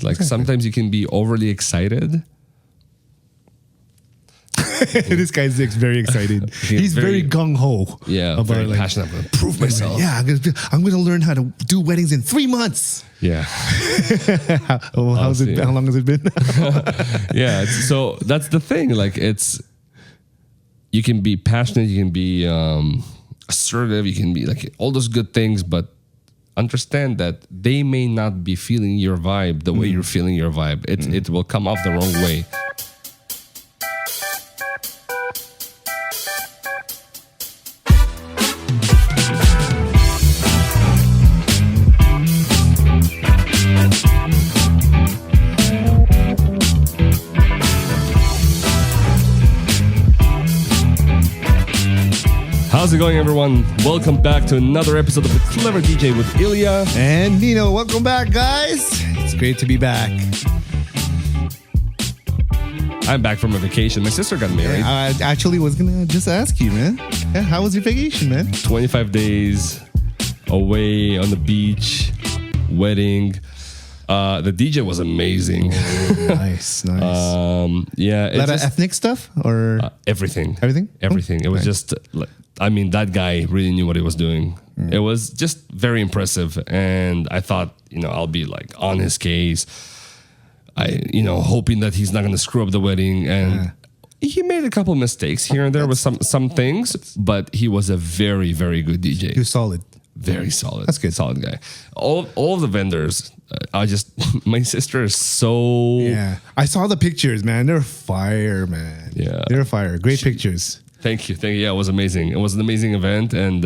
Like sometimes you can be overly excited. This guy's very excited. He's very gung ho. Yeah, about very like, passionate. I'm going to prove myself. Yeah, I'm going to learn how to do weddings in 3 months. Yeah. How long has it been? Yeah. So that's the thing. Like you can be passionate, you can be assertive, you can be like all those good things, but understand that they may not be feeling your vibe the way you're feeling your vibe. It will come off the wrong way. How's it going, everyone? Welcome back to another episode of The Clever DJ with Ilya. And Nino, welcome back, guys. It's great to be back. I'm back from a vacation. My sister got married. I actually was going to just ask you, man. Yeah, how was your vacation, man? 25 days away on the beach, wedding. The DJ was amazing. Oh, nice. Yeah. A lot of ethnic stuff or everything. Everything? Everything. It was just like, that guy really knew what he was doing. It was just very impressive. And I thought, I'll be like on his case. Hoping that he's not going to screw up the wedding. And he made a couple mistakes here and there with some things, but he was a very, very good DJ. He was solid. Very solid. That's good. Solid guy. All of the vendors, my sister is so... Yeah. I saw the pictures, man. They're fire, man. Yeah. They're fire. Great pictures. Thank you. Yeah, it was amazing. It was an amazing event. And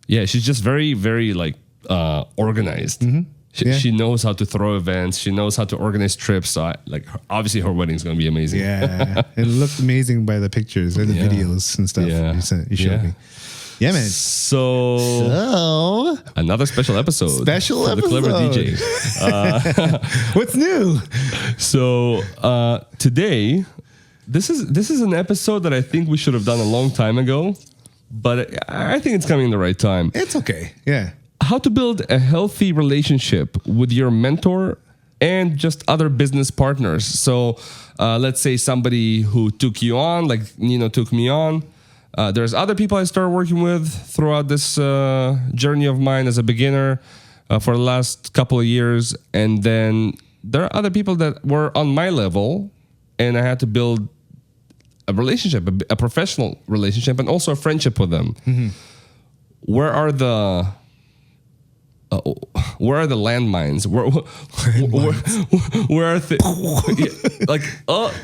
she's just very, very organized. Mm-hmm. She knows how to throw events. She knows how to organize trips. So obviously her wedding's going to be amazing. Yeah. It looked amazing by the pictures and the videos and stuff you showed me. Yeah, man. So another special episode. For the Clever DJ. What's new? So today, this is an episode that I think we should have done a long time ago, but I think it's coming in the right time. It's okay. Yeah. How to build a healthy relationship with your mentor and just other business partners. So let's say somebody who took you on, like Nino took me on. There's other people I started working with throughout this journey of mine as a beginner for the last couple of years. And then there are other people that were on my level, and I had to build a relationship, a professional relationship, and also a friendship with them. Mm-hmm. Where are the landmines? Where are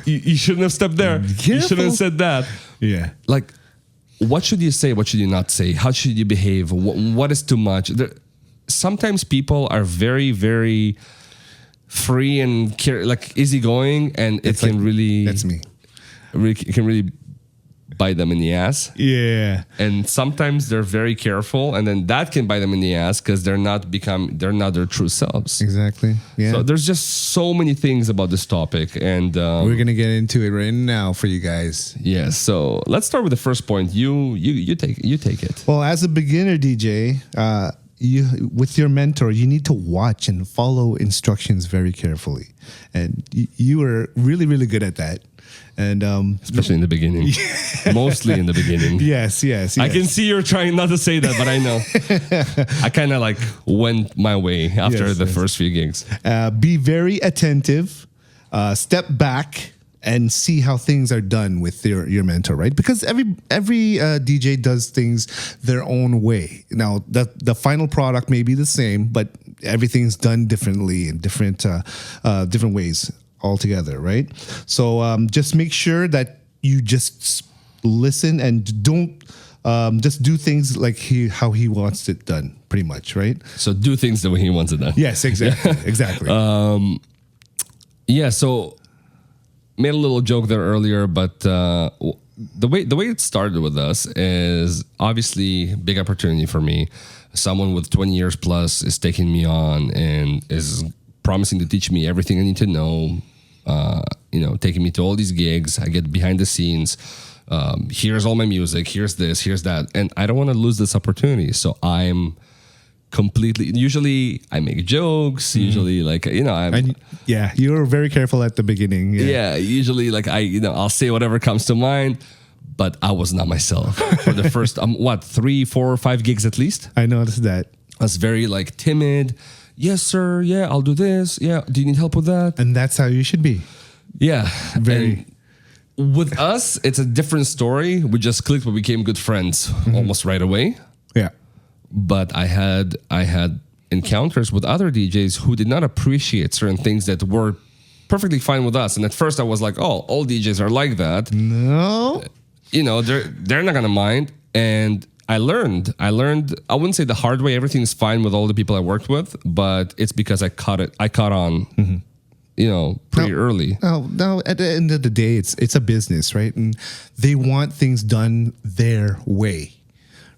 you shouldn't have stepped there. Careful. You shouldn't have said that. Yeah. Like, what should you say? What should you not say? How should you behave? What is too much? Sometimes people are very, very free and easygoing, and it can really... That's me. It can really bite them in the ass. Yeah. And sometimes they're very careful, and then that can bite them in the ass because they're not their true selves. Exactly. Yeah. So there's just so many things about this topic, and we're gonna get into it right now for you guys. Yeah. So let's start with the first point. You take it. Well, as a beginner DJ, with your mentor, you need to watch and follow instructions very carefully, and you are really, really good at that. And especially in the beginning, mostly in the beginning. Yes. I can see you're trying not to say that, but I know. I kind of went my way after the first few gigs. Be very attentive. Step back and see how things are done with your mentor, right? Because every DJ does things their own way. Now, the final product may be the same, but everything's done differently in different ways altogether, right? So just make sure that you just listen and don't just do things like how he wants it done, pretty much, right? So do things the way he wants it done. Yes, exactly. Exactly. So made a little joke there earlier, but the way it started with us is obviously big opportunity for me. Someone with 20 years plus is taking me on and is promising to teach me everything I need to know, taking me to all these gigs. I get behind the scenes. Here's all my music. Here's this, here's that. And I don't want to lose this opportunity. So I'm completely. Usually I make jokes. Usually you were very careful at the beginning. Usually I'll say whatever comes to mind. But I was not myself for the first 3, 4, 5 gigs at least. I noticed that. I was very timid. Yes, sir. Yeah, I'll do this. Yeah. Do you need help with that? And that's how you should be. Yeah. Very. And with us, it's a different story. We just clicked, but became good friends almost right away. Yeah. But I had encounters with other DJs who did not appreciate certain things that were perfectly fine with us. And at first I was like, oh, all DJs are like that. No. They're not gonna mind. And I learned, I wouldn't say the hard way, everything is fine with all the people I worked with, but it's because I caught on, pretty early. Now, at the end of the day, it's a business, right? And they want things done their way,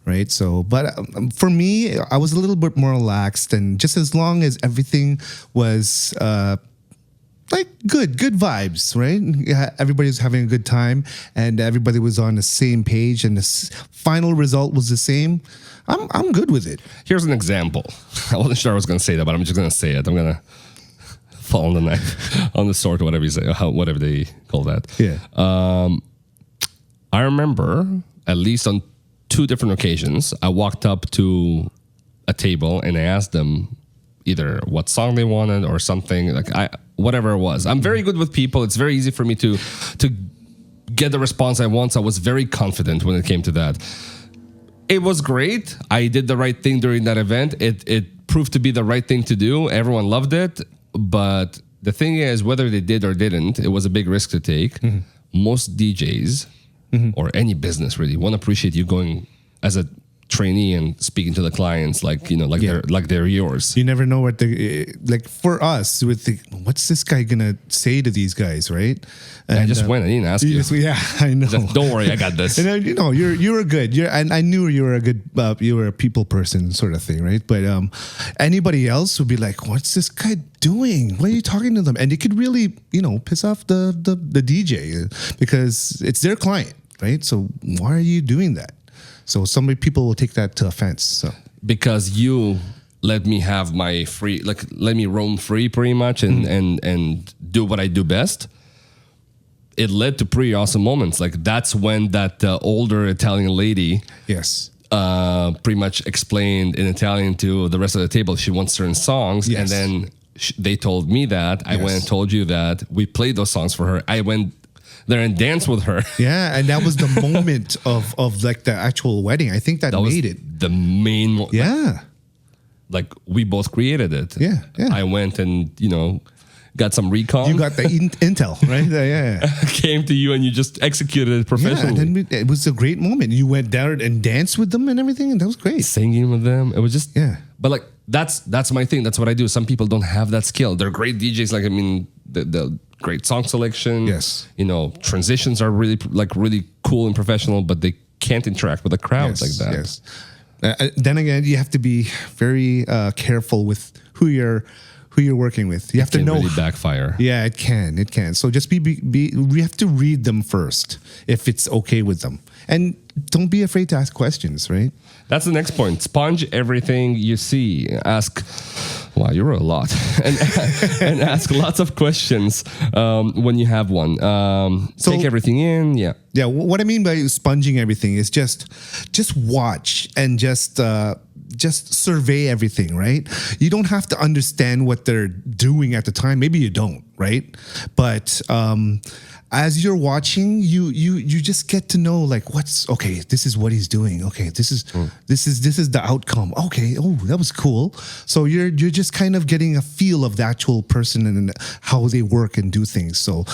right? So, but for me, I was a little bit more relaxed, and just as long as everything was good vibes, right? Yeah, everybody was having a good time, and everybody was on the same page, and the final result was the same. I'm good with it. Here's an example. I wasn't sure I was going to say that, but I'm just going to say it. I'm going to fall on the knife, on the sword, whatever you say, whatever they call that. Yeah. I remember at least on 2 different occasions, I walked up to a table and I asked them either what song they wanted or something, whatever it was. I'm very good with people. It's very easy for me to get the response I want. So I was very confident when it came to that. It was great. I did the right thing during that event. It proved to be the right thing to do. Everyone loved it. But the thing is, whether they did or didn't, it was a big risk to take. Most DJs or any business really won't appreciate you going as a trainee and speaking to the clients they're yours. You never know what for us what's this guy gonna say to these guys, right? And I just went. I didn't ask you. I know. Don't worry, I got this. And you're good. And I knew you were a good. You were a people person, sort of thing, right? But anybody else would be like, "What's this guy doing? Why are you talking to them?" And it could really, piss off the DJ because it's their client, right? So why are you doing that? So people will take that to offense. So because you let me have my free, let me roam free pretty much and do what I do best. It led to pretty awesome moments. That's when that older Italian lady, yes, pretty much explained in Italian to the rest of the table she wants certain songs, yes. And then they told me that. I went and told you that. We played those songs for her. I went there and dance with her. Yeah, and that was the moment of the actual wedding. I think that made it the main moment. Yeah, we both created it. Yeah. I went and got some recon. You got the intel, right? Yeah. Came to you and you just executed it professionally. Yeah, and then it was a great moment. You went down and danced with them and everything, and that was great. Singing with them, it was just But that's my thing. That's what I do. Some people don't have that skill. They're great DJs. The great song selection. Yes. Transitions are really really cool and professional, but they can't interact with the crowd like that. Yes. Then again, you have to be very careful with who you're working with. You have to know. Really backfire. Yeah, it can. So just we have to read them first if it's okay with them, and don't be afraid to ask questions. Right. That's the next point. Sponge everything you see. Ask. Wow, you wrote a lot, and ask lots of questions when you have one. Take everything in. Yeah. Yeah. What I mean by sponging everything is just watch and just survey everything, right? You don't have to understand what they're doing at the time. Maybe you don't, right? But as you're watching, you just get to know this is what he's doing. Okay, this is the outcome. Okay, oh, that was cool. So you're just kind of getting a feel of the actual person and how they work and do things. So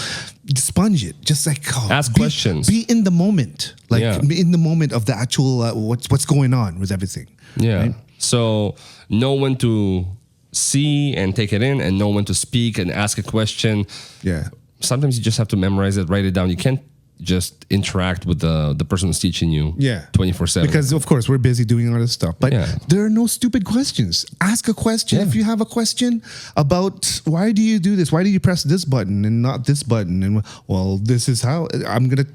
sponge it, just ask questions. Be in the moment, be in the moment of the actual what's going on with everything. Yeah. Right? So know when to see and take it in, and know when to speak and ask a question. Yeah. Sometimes you just have to memorize it, write it down. You can't just interact with the person who's teaching you 24/7. Because of course we're busy doing all this stuff, but there are no stupid questions. Ask a question. If you have a question about why do you do this, why do you press this button and not this button, and well, this is how I'm gonna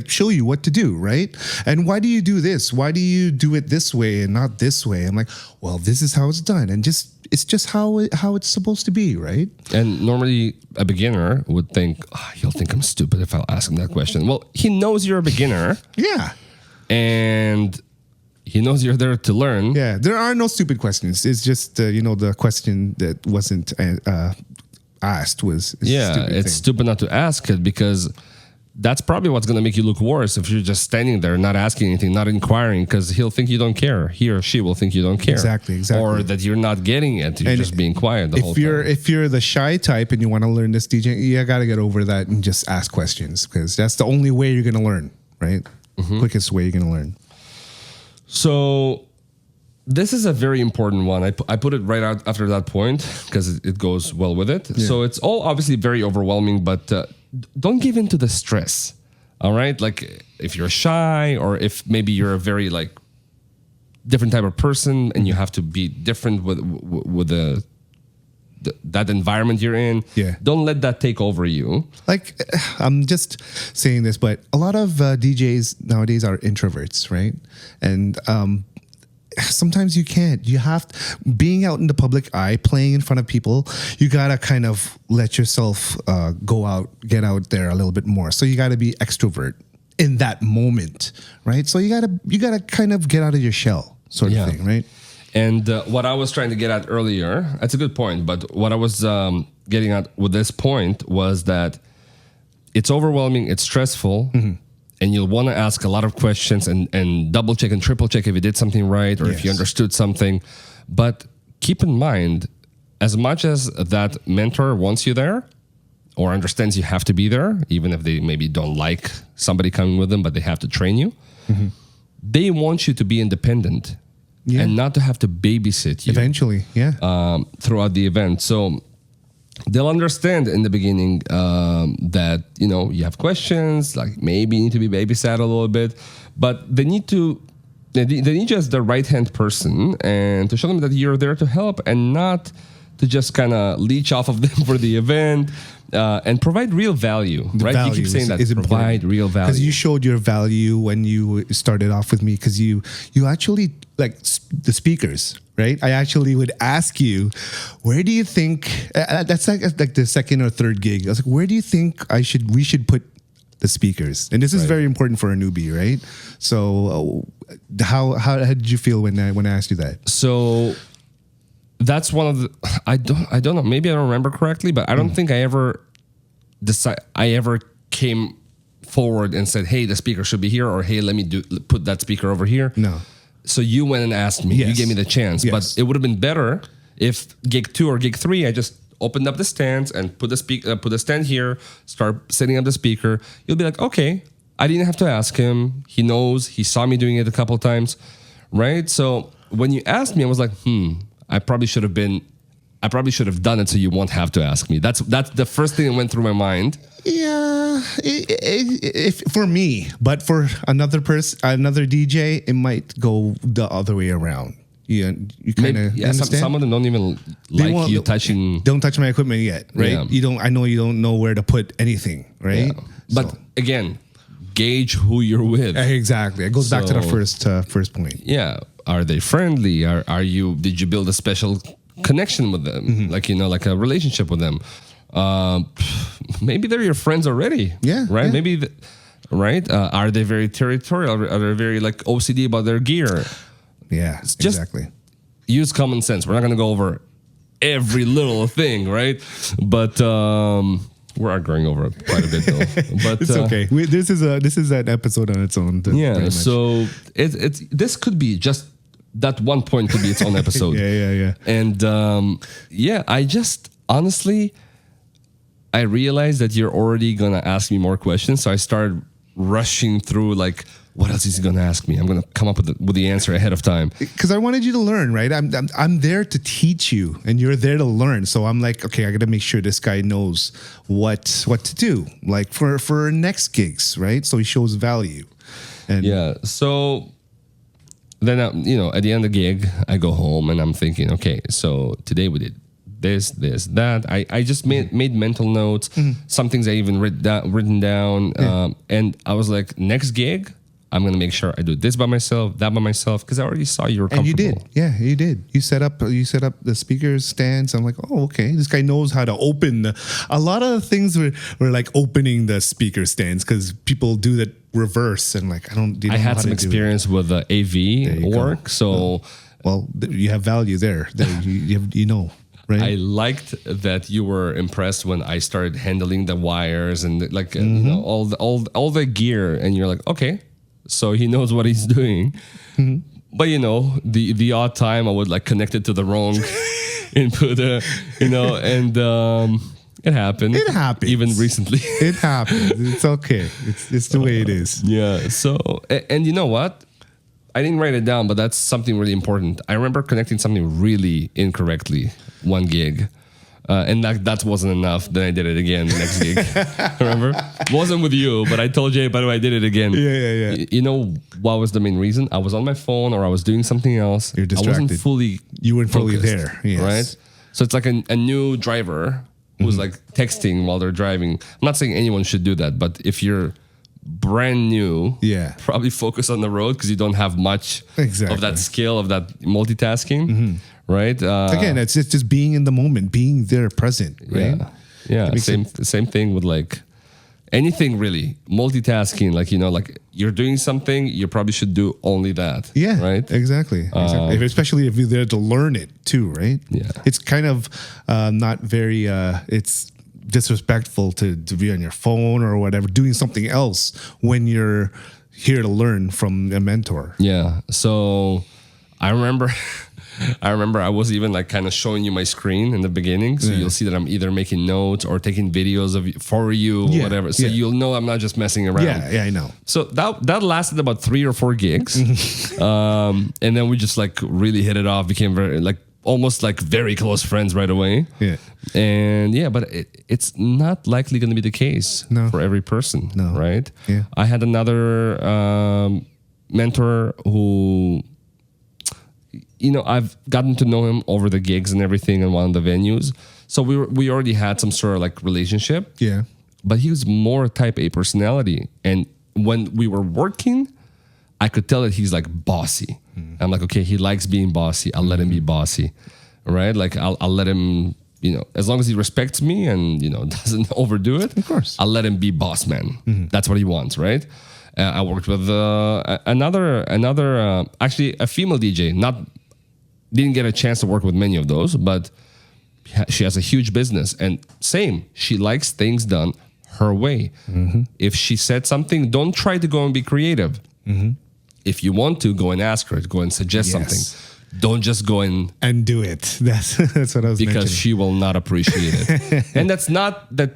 show you what to do, right? And why do you do this? Why do you do it this way and not this way? I'm like, well, this is how it's done, and it's just how it's supposed to be, right? And normally a beginner would think, he'll think I'm stupid if I'll ask him that question. Well, he knows you're a beginner. Yeah. And he knows you're there to learn. Yeah, there are no stupid questions. It's just, the question that wasn't asked was it's stupid not to ask it, because that's probably what's going to make you look worse if you're just standing there, not asking anything, not inquiring, because he'll think you don't care. He or she will think you don't care. Exactly. Or that you're not getting it. You're just being quiet the whole time. If you're the shy type and you want to learn this DJ, you got to get over that and just ask questions, because that's the only way you're going to learn, right? Quickest way you're going to learn. So this is a very important one. I put it right out after that point because it goes well with it. Yeah. So it's all obviously very overwhelming, but don't give in to the stress. All right? Like if you're shy, or if maybe you're a very different type of person and you have to be different with that environment you're in. Yeah. Don't let that take over you. I'm just saying this, but a lot of DJs nowadays are introverts, right? And sometimes you can't. You have being out in the public eye, playing in front of people. You gotta kind of let yourself get out there a little bit more. So you gotta be extrovert in that moment, right? So you gotta kind of get out of your shell, sort of thing, right? And what I was trying to get at earlier, that's a good point. But what I was getting at with this point was that it's overwhelming, it's stressful. And you'll want to ask a lot of questions and double check and triple check if you did something right, or if you understood something. But keep in mind, as much as that mentor wants you there or understands you have to be there, even if they maybe don't like somebody coming with them, but they have to train you, they want you to be independent and not to have to babysit you. Eventually, throughout the event. So they'll understand in the beginning that, you have questions, like maybe you need to be babysat a little bit, but they need you as the right-hand person and to show them that you're there to help and not to just kind of leech off of them for the event and provide real value, right? You keep saying that, provide real value. Because you showed your value when you started off with me, because you actually, like the speakers, right? I actually would ask you, where do you think, that's like the second or third gig. I was like, where do you think we should put the speakers? And this is very important for a newbie, right? So how did you feel when I asked you that? So that's one of the, I don't know, maybe I don't remember correctly, but I don't think I ever came forward and said, hey, the speaker should be here, or hey, let me put that speaker over here. No. So you went and asked me. You gave me the chance. But it would have been better if gig 2 or gig 3, I just opened up the stands and put the stand here, start setting up the speaker. You'll be like, okay, I didn't have to ask him. He knows. He saw me doing it a couple of times, right? So when you asked me, I was like, I probably should have done it so you won't have to ask me. That's the first thing that went through my mind. Yeah, if for me, but for another person, another DJ, it might go the other way around. You kind of some of them don't even like you touching. Don't touch my equipment yet, right? Yeah. I know you don't know where to put anything, right? Yeah. But again, gauge who you're with. Exactly, it goes back to the first point. Yeah, are they friendly? Did you build a special connection with them? Like a relationship with them? Maybe they're your friends already. Yeah. Right. Yeah. Maybe. Right. Are they very territorial? Are they very OCD about their gear? Yeah. Exactly. Use common sense. We're not going to go over every little thing, right? But we are going over it quite a bit, though. But it's okay. This is an episode on its own. Yeah. So this could be just that one point could be its own episode. Yeah. And I just honestly, I realized that you're already gonna ask me more questions, so I started rushing through like, what else is he going to ask me? I'm going to come up with the answer ahead of time. Because I wanted you to learn, right? I'm there to teach you, and you're there to learn. So I'm like, okay, I got to make sure this guy knows what to do, like for next gigs, right? So he shows value. And yeah. So then, at the end of the gig, I go home and I'm thinking, okay, so today we did this, that. I just made mental notes. Some things I even written down. And I was like, next gig, I'm going to make sure I do this by myself, that by myself, because I already saw you were comfortable. And you did. Yeah, you did. You set up the speaker stands. I'm like, oh, okay. This guy knows how to open. A lot of things were like opening the speaker stands because people do that reverse. And like, I had some experience with the AV work. So, well, you have value there. You know. Right. I liked that you were impressed when I started handling the wires and like all the gear, and you're like, okay, so he knows what he's doing. But the odd time I would like connect it to the wrong input, and it happened. It happened even recently. It happened. It's okay. It's the way it is. Yeah. So and you know what? I didn't write it down, but that's something really important. I remember connecting something really incorrectly one gig. And that wasn't enough. Then I did it again the next gig. Remember? Wasn't with you, but I told Jay, by the way, I did it again. Yeah. You know what was the main reason? I was on my phone or I was doing something else. You're distracted. You weren't fully there. Yes. Right? So it's like a new driver who's like texting while they're driving. I'm not saying anyone should do that, but if you're brand new, probably focus on the road because you don't have much of that skill of that multitasking, right? Again, it's just being in the moment, being there, present, right? Yeah. Same thing with like anything really. Multitasking, like like you're doing something, you probably should do only that. Yeah, right. Exactly. Especially if you're there to learn it too, right? Yeah, it's kind of not very. It's disrespectful to be on your phone or whatever doing something else when you're here to learn from a mentor. Yeah. So I remember I was even like kind of showing you my screen in the beginning, so you'll see that I'm either making notes or taking videos for you, whatever. So you'll know I'm not just messing around. Yeah, I know. So that lasted about 3 or 4 gigs, and then we just like really hit it off, became very like almost like very close friends right away. Yeah. And but it's not likely going to be the case for every person, right? Yeah. I had another mentor who, I've gotten to know him over the gigs and everything in one of the venues. So we already had some sort of like relationship. Yeah. But he was more type A personality. And when we were working, I could tell that he's like bossy. I'm like, okay, he likes being bossy. I'll let him be bossy, right? Like I'll let him, as long as he respects me and, doesn't overdo it. Of course. I'll let him be boss man. That's what he wants, right? I worked with another actually a female DJ. Didn't get a chance to work with many of those, but she has a huge business. And same, she likes things done her way. If she said something, don't try to go and be creative. If you want to, go and ask her, go and suggest something. Don't just go and do it. That's what I was because mentioning. she will not appreciate it. And that's not that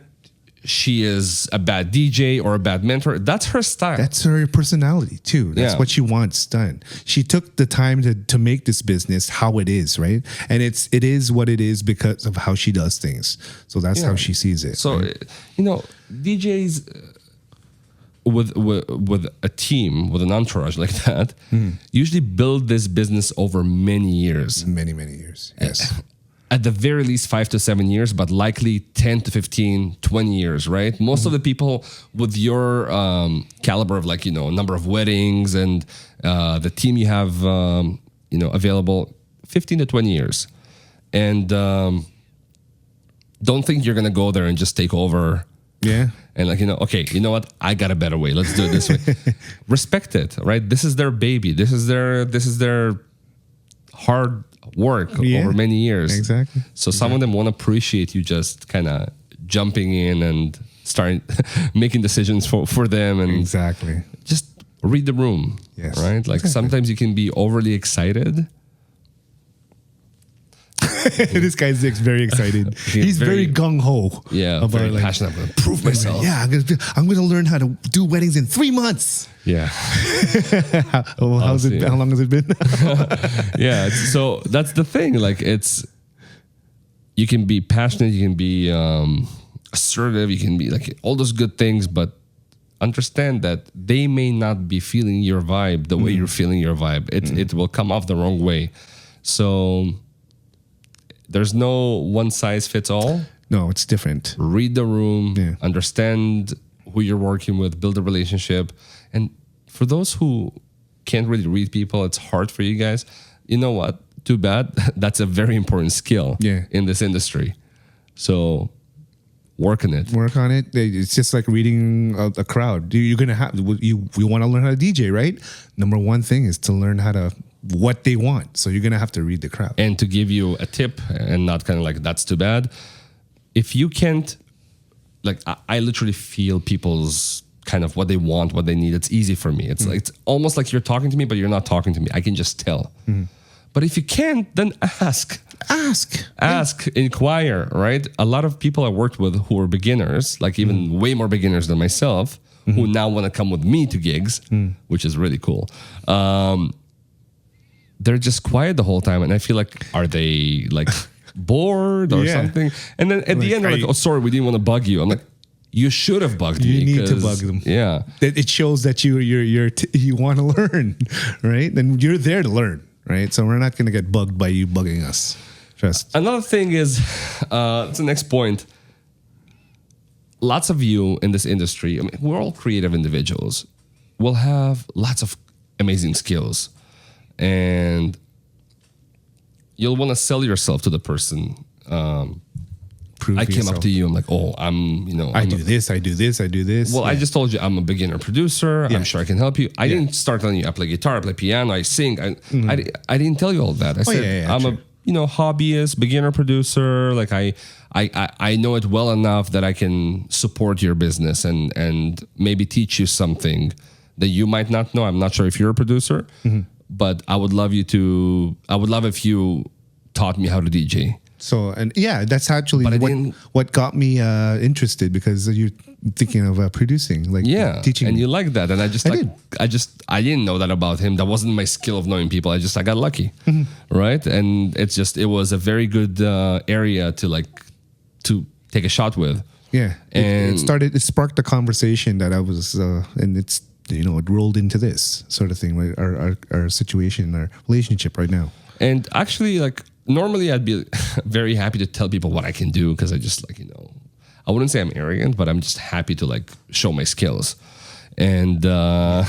she is a bad DJ or a bad mentor. That's her style. That's her personality too. That's what she wants done. She took the time to make this business how it is, right? And it is what it is because of how she does things. So that's how she sees it. So, right? DJs with a team, with an entourage like that, usually build this business over many years. Many years. Yes. At the very least 5 to 7 years, but likely 10 to 15, 20 years, right? Most of the people with your caliber of like, number of weddings and the team you have, available, 15 to 20 years. And don't think you're going to go there and just take over. Yeah. And like, okay, you know what? I got a better way. Let's do it this way. Respect it, right? This is their baby. This is their hard work over many years. Exactly. So some of them won't appreciate you just kind of jumping in and starting making decisions for them. And just read the room, right? Like sometimes you can be overly excited. This guy's very excited. He's very gung ho. Yeah, about very like, passionate. I'm going to prove myself. yeah, I'm gonna learn how to do weddings in 3 months. Yeah. How's it? How long has it been? Yeah. So that's the thing. Like you can be passionate, you can be assertive, you can be like all those good things, but understand that they may not be feeling your vibe the way you're feeling your vibe. It will come off the wrong way. So there's no one size fits all. No, it's different. Read the room, Yeah. understand who you're working with, build a relationship. And for those who can't really read people, it's hard for you guys. You know what? Too bad. That's a very important skill in this industry. So work on it. Work on it. It's just like reading a crowd. You're gonna have you want to learn how to DJ, right? Number one thing is to learn what they want. So you're gonna have to read the crowd. And to give you a tip, and not kind of like that's too bad. If you can't, like I literally feel people's kind of what they want, what they need. It's easy for me. It's like it's almost like you're talking to me, but you're not talking to me. I can just tell. But if you can't, then ask, inquire, right? A lot of people I worked with who are beginners, like even way more beginners than myself, who now want to come with me to gigs, which is really cool. They're just quiet the whole time. And I feel like, are they like bored or something? And then at the end, they're like, oh, sorry, we didn't want to bug you. I'm like, you should have bugged me. You need to bug them. Yeah. It shows that you want to learn, right? And you're there to learn. Right, so we're not going to get bugged by you bugging us. Trust. Another thing is, it's the next point. Lots of you in this industry, I mean, we're all creative individuals. We'll have lots of amazing skills, and you'll want to sell yourself to the person. I came up to you. I'm like, oh, I do this. Well, I just told you I'm a beginner producer. I'm sure I can help you. I didn't start telling you I play guitar, I play piano, I sing. I didn't tell you all that. I said I'm a hobbyist, beginner producer. Like I know it well enough that I can support your business and maybe teach you something that you might not know. I'm not sure if you're a producer, but I would love if you taught me how to DJ. So, and that's actually what got me interested, because you're thinking of producing, like teaching. And you like that. And I didn't know that about him. That wasn't my skill of knowing people. I got lucky, right? And it was a very good area to take a shot with. Yeah. And it sparked a conversation that I was, and it's, it rolled into this sort of thing, right? Our situation, our relationship right now. And actually, normally I'd be very happy to tell people what I can do, because I just I wouldn't say I'm arrogant, but I'm just happy to show my skills. And I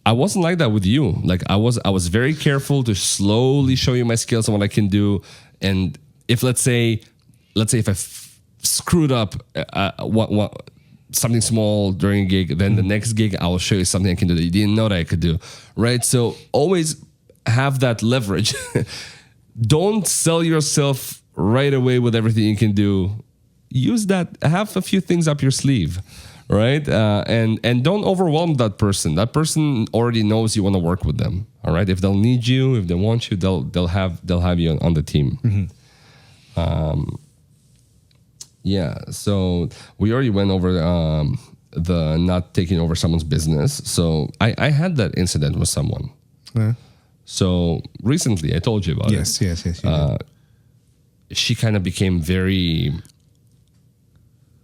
wasn't like that with you. I was very careful to slowly show you my skills and what I can do. And if let's say if I screwed up something small during a gig, then the next gig I will show you something I can do that you didn't know that I could do, right? So always have that leverage. Don't sell yourself right away with everything you can do. Use that. Have a few things up your sleeve, right? And don't overwhelm that person. That person already knows you want to work with them. All right. If they'll need you, if they want you, they'll have you on the team. So we already went over the not taking over someone's business. So I had that incident with someone. Yeah. So recently, I told you about it. Yes. She kind of became very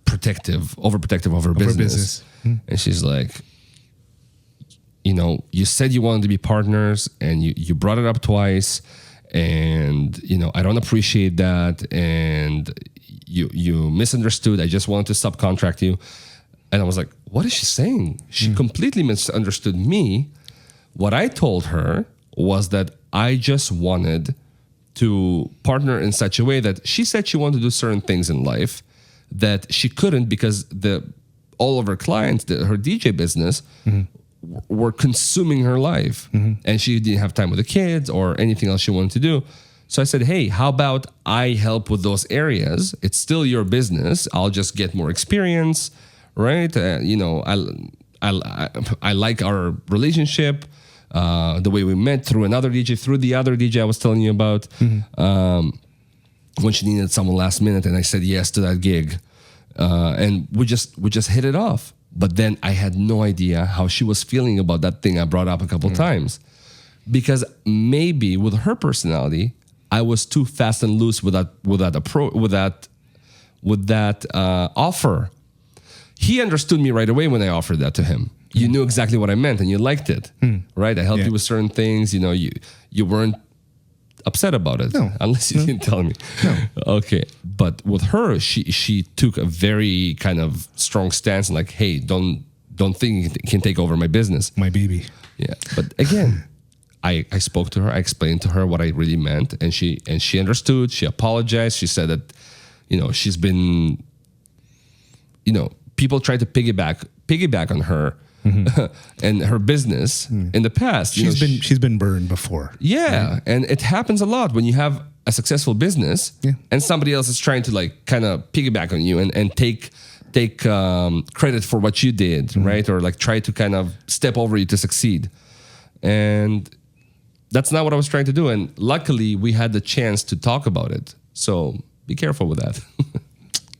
overprotective of her business. And she's like, you said you wanted to be partners, and you brought it up twice, and I don't appreciate that, and you misunderstood. I just wanted to subcontract you. And I was like, what is she saying? She completely misunderstood me. What I told her was that I just wanted to partner in such a way that she said she wanted to do certain things in life that she couldn't, because all of her clients, her DJ business, were consuming her life, and she didn't have time with the kids or anything else she wanted to do. So I said, hey, how about I help with those areas? It's still your business. I'll just get more experience, right? I like our relationship. the way we met through another DJ, through the other DJ I was telling you about. When she needed someone last minute, and I said yes to that gig, and we just hit it off. But then I had no idea how she was feeling about that thing I brought up a couple times, because maybe with her personality, I was too fast and loose with that offer. He understood me right away when I offered that to him. You knew exactly what I meant, and you liked it, right? I helped you with certain things. You weren't upset about it, unless you didn't tell me. No. Okay, but with her, she took a very kind of strong stance, and like, hey, don't think you can take over my business, my baby. Yeah, but again, I spoke to her, I explained to her what I really meant, and she understood. She apologized. She said that, she's been, people tried to piggyback on her. And her business in the past. She's been burned before. Yeah, right? And it happens a lot when you have a successful business, and somebody else is trying to like kind of piggyback on you and take credit for what you did, right? Or like try to kind of step over you to succeed. And that's not what I was trying to do. And luckily, we had the chance to talk about it. So be careful with that.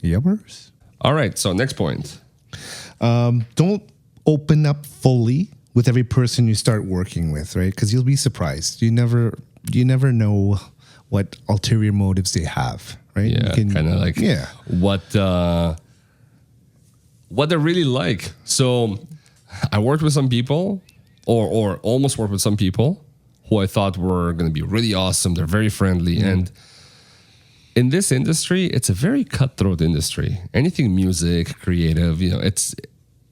Yummers. All right. So next point. Don't open up fully with every person you start working with, right? Because you'll be surprised. You never know what ulterior motives they have, right? Yeah, kind of like what they're really like. So I worked with some people, or almost worked with some people who I thought were going to be really awesome. They're very friendly, and in this industry, it's a very cutthroat industry. Anything music, creative,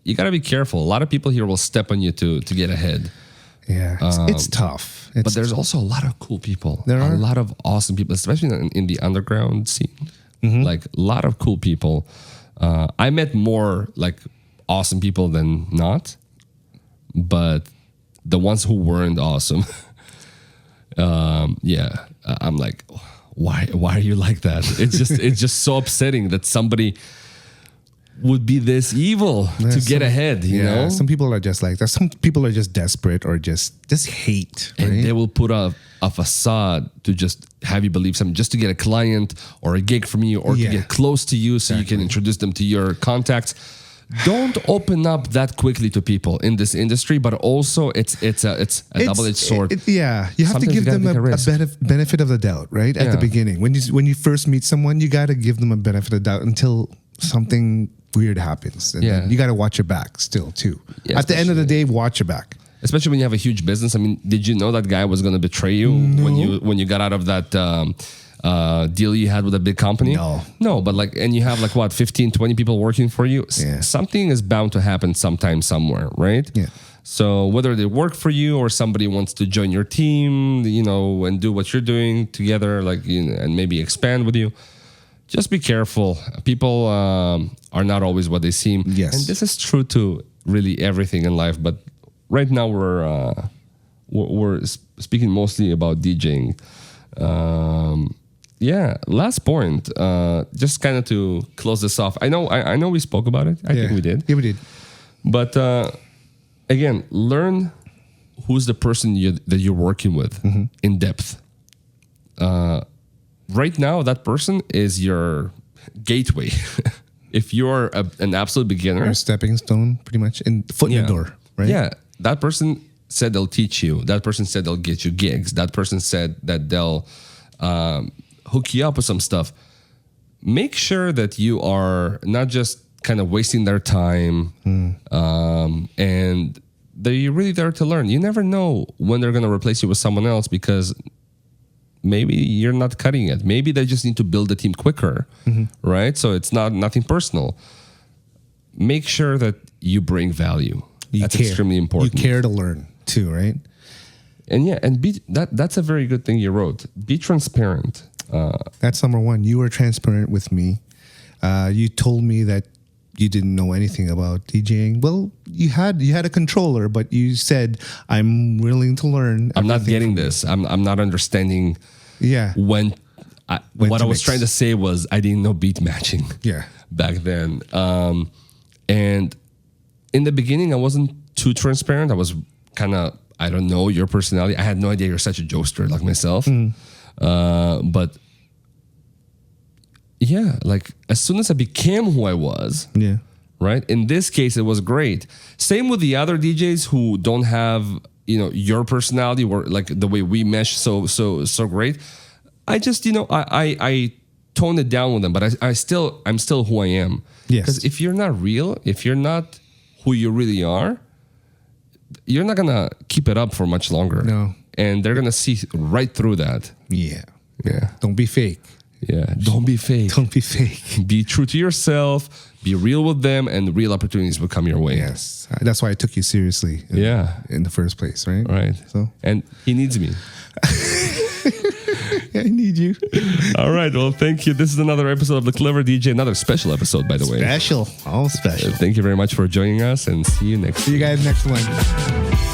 you got to be careful. A lot of people here will step on you to get ahead. Yeah, it's tough. But there's also a lot of cool people. There are a lot of awesome people, especially in the underground scene. Like a lot of cool people. I met more like awesome people than not, but the ones who weren't awesome, I'm like, why are you like that? It's just so upsetting that somebody would be this evil to get ahead, you know? Some people are just like that. Some people are just desperate or just hate. Right? And they will put a facade to just have you believe something, just to get a client or a gig from you, or to get close to you so you can introduce them to your contacts. Don't open up that quickly to people in this industry, but also it's a double-edged sword. You have to give them a benefit of the doubt, right? At the beginning. When you first meet someone, you got to give them a benefit of the doubt until something weird happens. And then you got to watch your back still too. Yeah, at the end of the day, watch your back. Especially when you have a huge business. I mean, did you know that guy was going to betray you when you got out of that deal you had with a big company? No, but and you have 15, 20 people working for you. Something is bound to happen sometime somewhere, right? Yeah. So whether they work for you or somebody wants to join your team, and do what you're doing together, and maybe expand with you, just be careful. People are not always what they seem. Yes. And this is true to really everything in life. But right now we're speaking mostly about DJing. Last point. Just kind of to close this off. I know we spoke about it. I think we did. Yeah, we did. But again, learn who's the person that you're working with in depth. Right now, that person is your gateway. If you're an absolute beginner, or a stepping stone, pretty much, in foot in the door, right? Yeah, that person said they'll teach you. That person said they'll get you gigs. That person said that they'll hook you up with some stuff. Make sure that you are not just kind of wasting their time, and they're really there to learn. You never know when they're going to replace you with someone else, because maybe you're not cutting it. Maybe they just need to build the team quicker, right? So it's nothing personal. Make sure that you bring value. That's extremely important. You care to learn too, right? And that's a very good thing you wrote. Be transparent. That's number one. You were transparent with me. You told me that you didn't know anything about DJing. Well, you had a controller, but you said, I'm willing to learn. I'm not getting this. I'm not understanding. Yeah. What I was trying to say was I didn't know beat matching. Yeah. Back then. And in the beginning, I wasn't too transparent. I I don't know your personality. I had no idea you're such a jokester like myself. But yeah, like as soon as I became who I was, Yeah. right? In this case, it was great. Same with the other DJs who don't have, your personality or like the way we mesh so great. I just, I tone it down with them, but I'm still who I am. Yes. Because if you're not real, if you're not who you really are, you're not gonna keep it up for much longer. No. And they're gonna see right through that. Yeah. Yeah. Don't be fake. Yeah. Don't be fake. Don't be fake. Be true to yourself. Be real with them, and real opportunities will come your way. Yes. That's why I took you seriously. In the first place, right? Right. So. And he needs me. I need you. All right. Well, thank you. This is another episode of The Clever DJ. Another special episode, by the way. Special. All special. Thank you very much for joining us, and see you next See you guys next one.